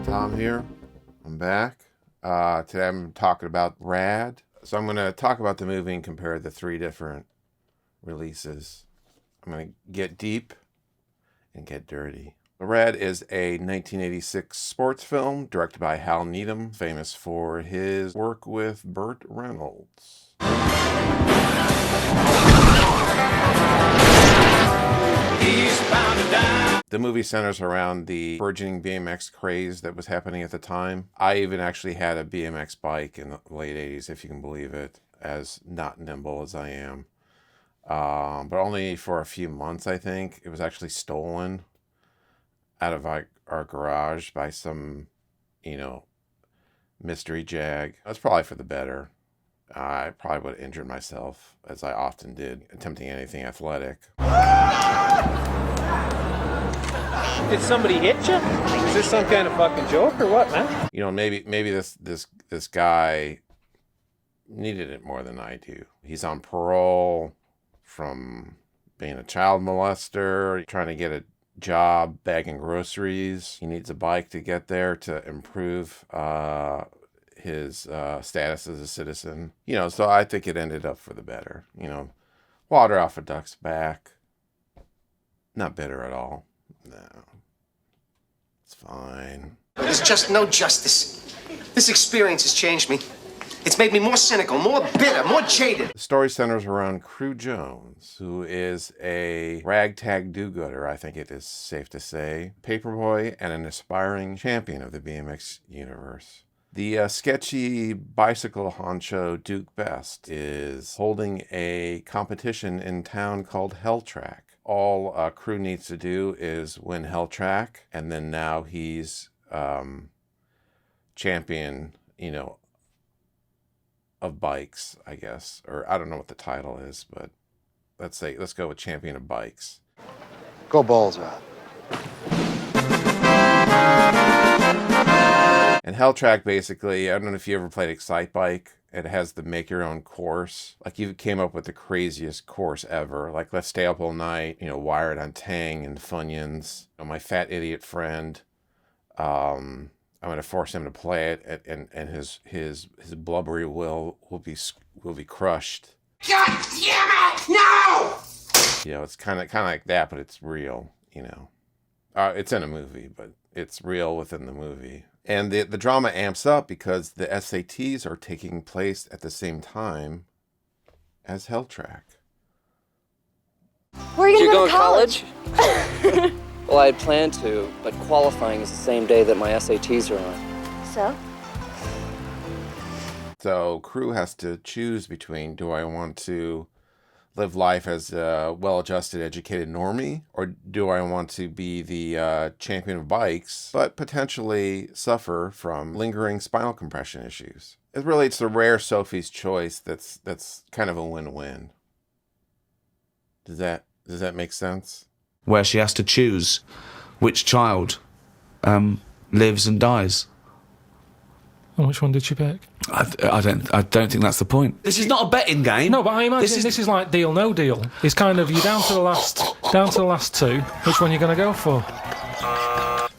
Tom here. I'm back. Today I'm talking about Rad. So I'm going to talk about the movie and compare the three different releases. I'm going to get deep and get dirty. Rad is a 1986 sports film directed by Hal Needham, famous for his work with Burt Reynolds. The movie centers around the burgeoning BMX craze that was happening at the time. I even actually had a BMX bike in the late 80s, if you can believe it, as not nimble as I am. But only for a few months, I think. It was actually stolen out of our garage by some, mystery jag. That's probably for the better. I probably would have injured myself, as I often did, attempting anything athletic. Did somebody hit you? Is this some kind of fucking joke or what, man? Maybe this guy needed it more than I do. He's on parole from being a child molester, trying to get a job bagging groceries. He needs a bike to get there to improve his status as a citizen. So I think it ended up for the better. Water off a duck's back. Not bitter at all. No. It's fine. There's just no justice. This experience has changed me. It's made me more cynical, more bitter, more jaded. The story centers around Crew Jones, who is a ragtag do-gooder, I think it is safe to say, paperboy, and an aspiring champion of the BMX universe. The sketchy bicycle honcho Duke Best is holding a competition in town called Hell Track. All Crew needs to do is win Hell Track, and then now he's champion, of bikes, I guess. Or I don't know what the title is, but let's go with champion of bikes. Go balls out. And Hell Track, basically, I don't know if you ever played Excite Bike. It has the make your own course. Like, you came up with the craziest course ever. Like, let's stay up all night, wired on Tang and Funyuns. My fat idiot friend, I'm going to force him to play it, and his blubbery will be crushed. God damn it! No! It's kind of like that, but it's real. It's in a movie, but it's real within the movie. And the drama amps up because the SATs are taking place at the same time as Hell Track. Where are you going going to college? Well, I had planned to, but qualifying is the same day that my SATs are on. So Crew has to choose between, do I want to live life as a well-adjusted, educated normie, or do I want to be the champion of bikes, but potentially suffer from lingering spinal compression issues? It's the rare Sophie's choice that's kind of a win-win. Does that make sense? Where she has to choose which child lives and dies. And which one did she pick? I don't think that's the point. This is not a betting game. No, but I imagine this is like Deal No Deal. It's kind of you're down to the last two. Which one are you going to go for? Oh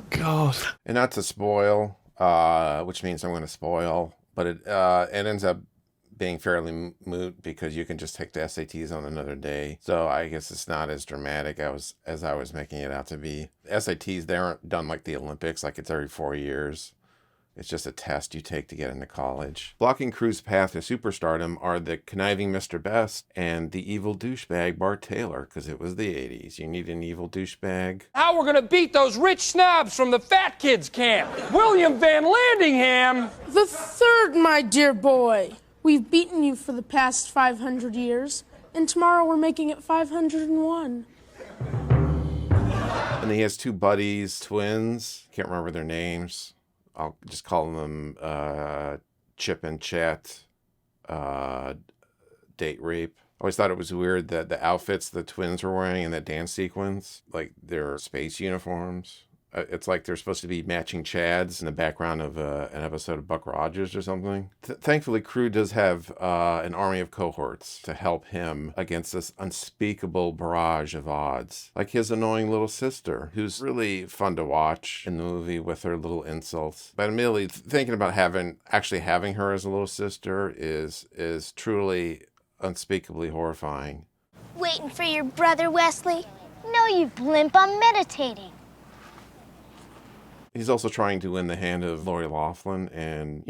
God! And not to spoil, which means I'm going to spoil, but it ends up being fairly moot because you can just take the SATs on another day. So I guess it's not as dramatic as I was making it out to be. The SATs, they aren't done like the Olympics, like it's every 4 years. It's just a test you take to get into college. Blocking Crew's path to superstardom are the conniving Mr. Best and the evil douchebag Bart Taylor, because it was the 80s. You need an evil douchebag. How we're gonna beat those rich snobs from the fat kids camp. William Van Landingham. The third, my dear boy. We've beaten you for the past 500 years, and tomorrow we're making it 501. And he has two buddies, twins. Can't remember their names. I'll just call them Chip and Chet, Date Rape. I always thought it was weird that the outfits the twins were wearing in that dance sequence, like their space uniforms. It's like they're supposed to be matching Chads in the background of an episode of Buck Rogers or something. Thankfully, Crew does have an army of cohorts to help him against this unspeakable barrage of odds. Like his annoying little sister, who's really fun to watch in the movie with her little insults. But admittedly, thinking about actually having her as a little sister is truly unspeakably horrifying. Waiting for your brother, Wesley? No, you blimp, I'm meditating. He's also trying to win the hand of Lori Loughlin, and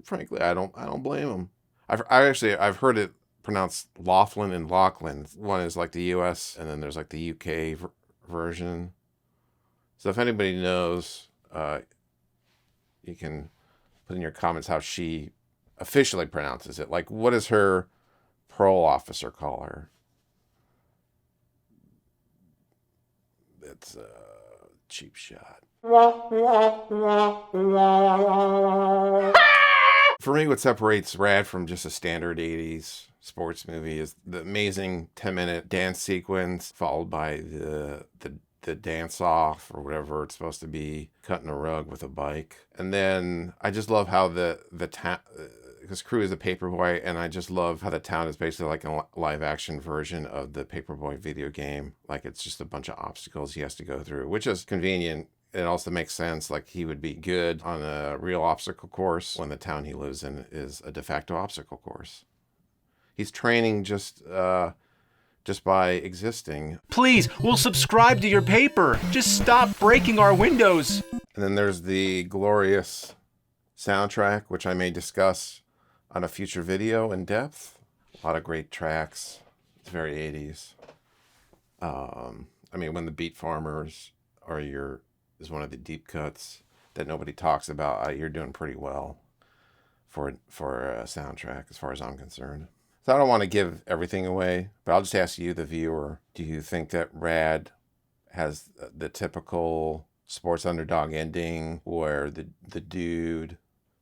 frankly, I don't blame him. I've heard it pronounced Laughlin and Lachlan. One is like the U.S. and then there's like the UK version. So if anybody knows, you can put in your comments how she officially pronounces it. Like, what does her parole officer call her? It's a cheap shot. For me, what separates Rad from just a standard 80s sports movie is the amazing 10-minute dance sequence followed by the dance off or whatever it's supposed to be, cutting a rug with a bike. And then I just love how the town, because Crew is a paperboy, and I just love how the town is basically like a live action version of the Paperboy video game. Like it's just a bunch of obstacles he has to go through, which is convenient. It also makes sense, like he would be good on a real obstacle course when the town he lives in is a de facto obstacle course. He's training just by existing. Please, we'll subscribe to your paper. Just stop breaking our windows. And then there's the glorious soundtrack, which I may discuss on a future video in depth. A lot of great tracks. It's very 80s. When the Beat Farmers is one of the deep cuts that nobody talks about, you're doing pretty well for a soundtrack as far as I'm concerned. So I don't want to give everything away, but I'll just ask you, the viewer, do you think that Rad has the typical sports underdog ending where the dude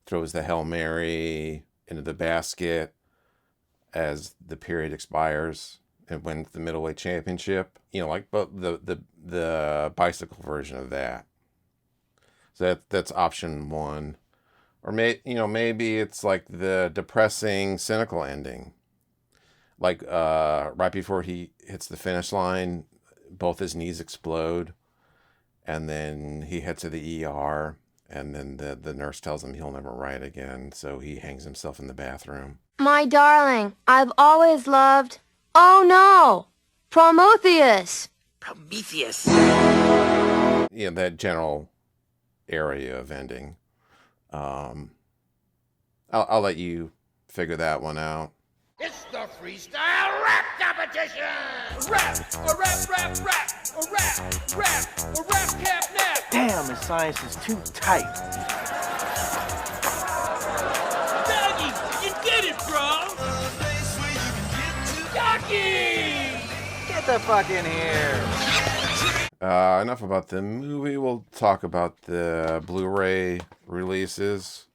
throws the Hail Mary into the basket as the period expires and wins the middleweight championship? Like the bicycle version of that. So that's option one. Or maybe it's like the depressing, cynical ending. Like right before he hits the finish line, both his knees explode, and then he heads to the ER, and then the nurse tells him he'll never ride again, so he hangs himself in the bathroom. My darling, I've always loved... Oh no! Prometheus! Prometheus. That general area of ending. I'll let you figure that one out. It's the freestyle rap competition! Rap! A rap, rap, rap! A rap, rap! A rap cap nap! Damn, the science is too tight. Doggy, you did it, bro! Doggy! Get the fuck in here. Enough about the movie. We'll talk about the Blu-ray releases,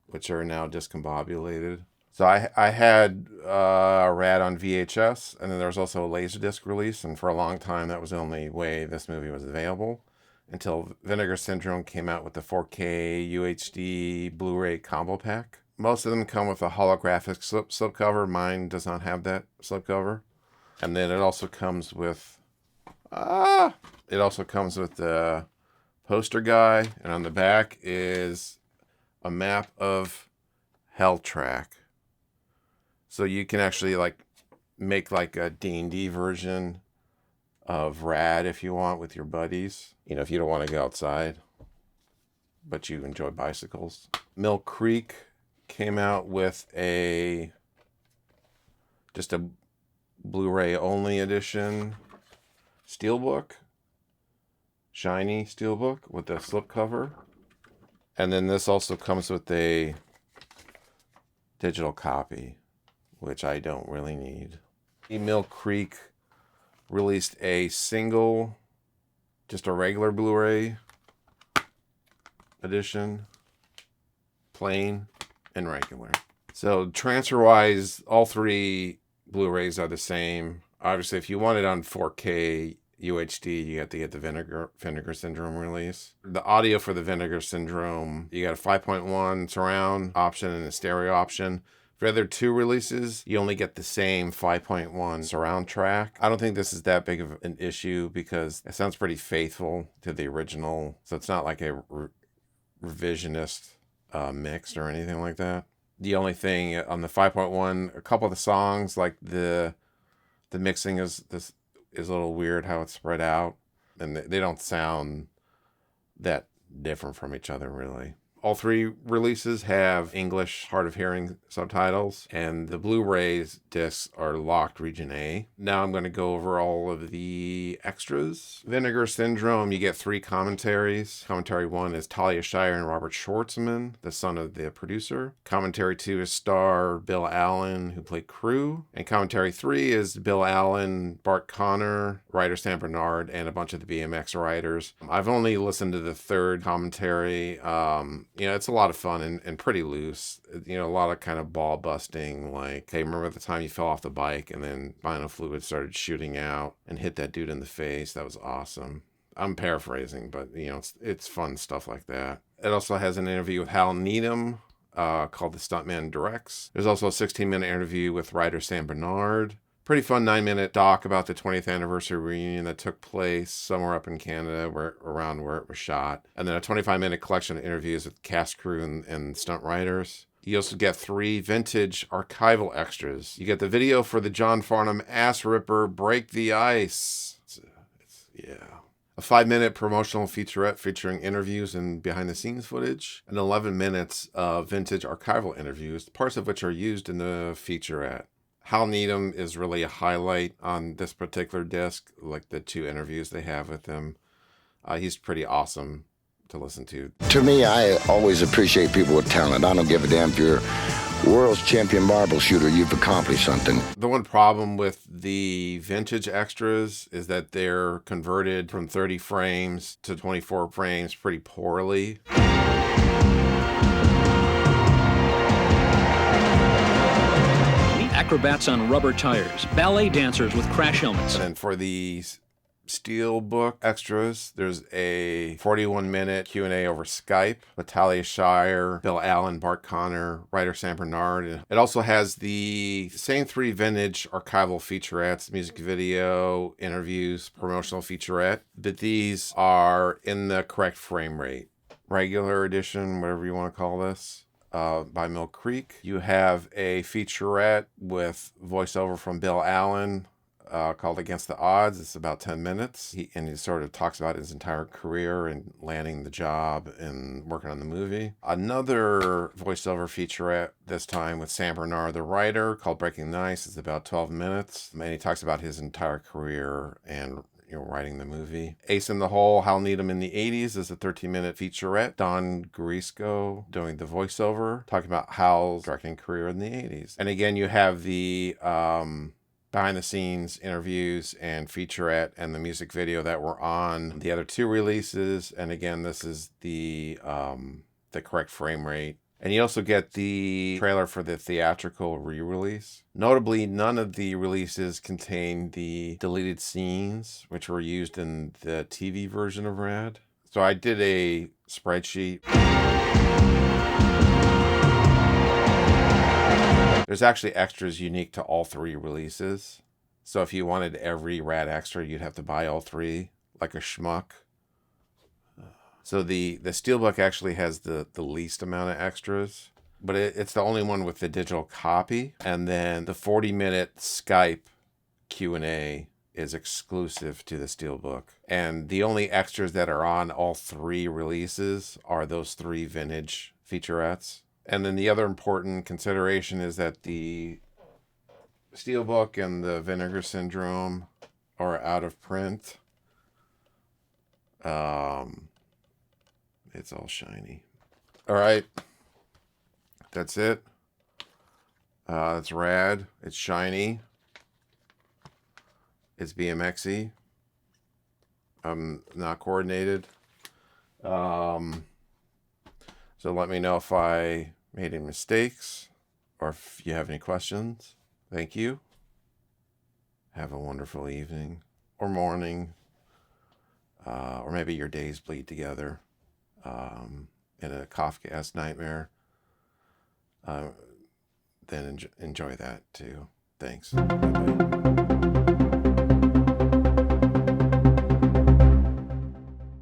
which are now discombobulated. So I had Rad on VHS, and then there was also a Laserdisc release, and for a long time that was the only way this movie was available until Vinegar Syndrome came out with the 4K UHD Blu-ray combo pack. Most of them come with a holographic slipcover. Mine does not have that slipcover. And then it also comes with the poster guy, and on the back is a map of Hell Track. So you can actually make a D&D version of Rad if you want with your buddies. If you don't want to go outside, but you enjoy bicycles. Mill Creek came out with just a Blu-ray only edition steelbook, shiny steelbook with a slipcover. And then this also comes with a digital copy, which I don't really need. Mill Creek released a single, just a regular Blu-ray edition, plain and regular. So transfer-wise, all three Blu-rays are the same. Obviously, if you want it on 4K, UHD, you have to get the Vinegar Syndrome release. The audio for the Vinegar Syndrome, you got a 5.1 surround option and a stereo option. For the other two releases, you only get the same 5.1 surround track. I don't think this is that big of an issue because it sounds pretty faithful to the original. So it's not like a revisionist mix or anything like that. The only thing on the 5.1, a couple of the songs, like the mixing is a little weird how it's spread out. And they don't sound that different from each other, really. All three releases have English hard of hearing subtitles, and the Blu-rays discs are locked region A. Now I'm going to go over all of the extras. Vinegar Syndrome, you get 3 commentaries. Commentary 1 is Talia Shire and Robert Schwartzman, the son of the producer. Commentary 2 is star Bill Allen, who played Crew. And commentary 3 is Bill Allen, Bart Connor, writer Sam Bernard, and a bunch of the BMX writers. I've only listened to the third commentary. It's a lot of fun and pretty loose. A lot of kind of ball busting, like, hey, remember the time you fell off the bike and then vinyl fluid started shooting out and hit that dude in the face? That was awesome. I'm paraphrasing, but, it's fun stuff like that. It also has an interview with Hal Needham called The Stuntman Directs. There's also a 16-minute interview with writer Sam Bernard. Pretty fun 9-minute doc about the 20th anniversary reunion that took place somewhere up in Canada, around where it was shot. And then a 25-minute collection of interviews with cast crew and stunt writers. You also get 3 vintage archival extras. You get the video for the John Farnham Ass Ripper Break the Ice. A 5-minute promotional featurette featuring interviews and behind-the-scenes footage. And 11 minutes of vintage archival interviews, parts of which are used in the featurette. Hal Needham is really a highlight on this particular disc, like the 2 interviews they have with him. He's pretty awesome to listen to. To me, I always appreciate people with talent. I don't give a damn if you're world's champion marble shooter, you've accomplished something. The one problem with the vintage extras is that they're converted from 30 frames to 24 frames pretty poorly. Acrobats on rubber tires, ballet dancers with crash helmets. And then for the Steelbook extras, there's a 41-minute Q&A over Skype with Talia Shire, Bill Allen, Bart Connor, writer Sam Bernard. And it also has the same 3 vintage archival featurettes, music video, interviews, promotional featurette, but these are in the correct frame rate. Regular edition, whatever you want to call this. By Mill Creek. You have a featurette with voiceover from Bill Allen called Against the Odds. It's about 10 minutes. He sort of talks about his entire career and landing the job and working on the movie. Another voiceover featurette, this time with Sam Bernard, the writer, called Breaking the Ice. It's about 12 minutes. And he talks about his entire career and writing the movie. Ace in the Hole, Hal Needham in the 80s is a 13-minute featurette. Don Gurisco doing the voiceover, talking about Hal's directing career in the 80s. And again, you have the behind-the-scenes interviews and featurette and the music video that were on the other 2 releases. And again, this is the correct frame rate. And you also get the trailer for the theatrical re-release. Notably, none of the releases contain the deleted scenes, which were used in the TV version of Rad. So I did a spreadsheet. There's actually extras unique to all 3 releases. So if you wanted every Rad extra, you'd have to buy all 3, like a schmuck. So the Steelbook actually has the least amount of extras, but it's the only one with the digital copy. And then the 40-minute Skype Q&A is exclusive to the Steelbook. And the only extras that are on all 3 releases are those 3 vintage featurettes. And then the other important consideration is that the Steelbook and the Vinegar Syndrome are out of print. It's all shiny. All right. That's it. It's rad. It's shiny. It's BMXy. I'm not coordinated. So let me know if I made any mistakes or if you have any questions. Thank you. Have a wonderful evening or morning or maybe your days bleed together in a Kafkaesque nightmare, then enjoy that too. Thanks. Bye-bye.